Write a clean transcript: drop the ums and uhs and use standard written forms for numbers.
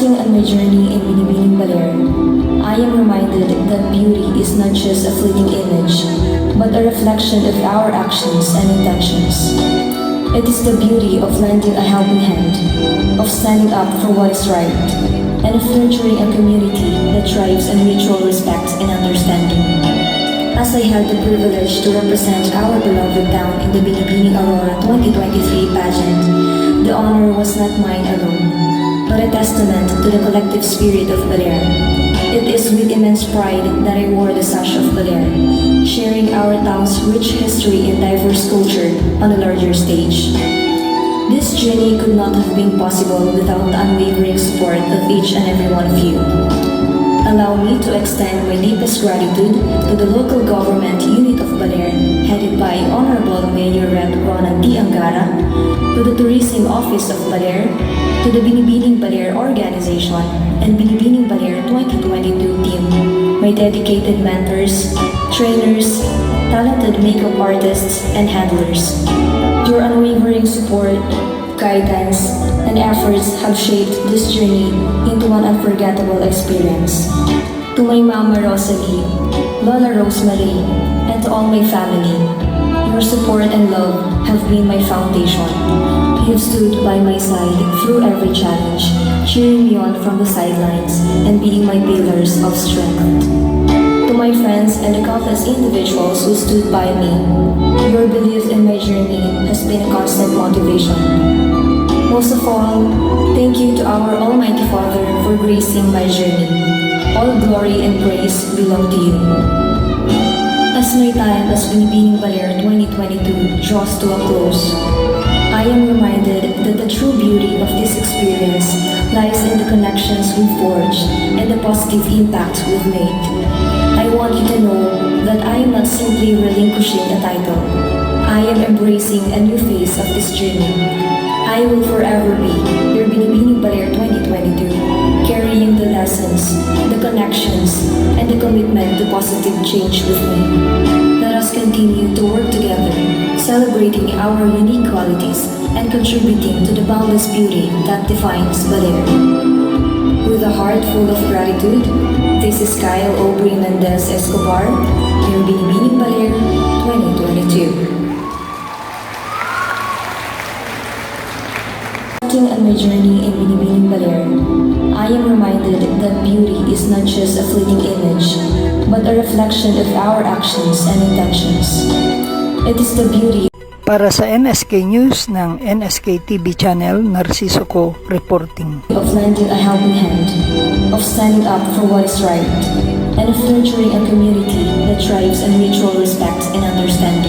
Reflecting on my journey in Binibining Baler, I am reminded that beauty is not just a fleeting image, but a reflection of our actions and intentions. It is the beauty of lending a helping hand, of standing up for what is right, and of nurturing a community that thrives on mutual respect and understanding. As I had the privilege to represent our beloved town in the Binibining Aurora 2023 pageant, the honor was not mine alone, but a testament to the collective spirit of Baler. It is with immense pride that I wore the sash of Baler, sharing our town's rich history and diverse culture on a larger stage. This journey could not have been possible without the unwavering support of each and every one of you. Allow me to extend my deepest gratitude to the local government unit of Baler, headed by Honorable Mayor Rep. Ronan D. Angara, to the Tourism Office of Baler, to the Binibining Baler Organization and Binibining Baler 2022 team, my dedicated mentors, trainers, talented makeup artists, and handlers. Your unwavering support, guidance, and efforts have shaped this journey into an unforgettable experience. To my Mama Rosalie, Lola Rosemary, and to all my family, your support and love have been my foundation. You have stood by my side through every challenge, cheering me on from the sidelines and being my pillars of strength. To my friends and the countless individuals who stood by me, your belief in my journey has been a constant motivation. Most of all, thank you to our Almighty Father for gracing my journey. All glory and praise belong to you. As my time as Binibining Baler 2022 draws to a close, I am reminded that the true beauty of this experience lies in the connections we've forged and the positive impact we've made. I want you to know that I am not simply relinquishing a title. I am embracing a new phase of this journey. I will forever be your Binibining Baler 2022, carrying the lessons, the connections, and the commitment to positive change with me. Let us continue to work together, celebrating our unique qualities and contributing to the boundless beauty that defines Baler. With a heart full of gratitude, this is Kyle Aubrey Mendez Escobar, your Binibining Baler 2022. Reflecting on my journey in Binibining Baler, I am reminded that beauty is not just a fleeting image, but a reflection of our actions and intentions. It is the beauty. Para sa NSK News ng NSK TV channel, Narciso ko reporting. Of lending a helping hand, of standing up for what is right, and of nurturing a community that thrives on mutual respect and understanding.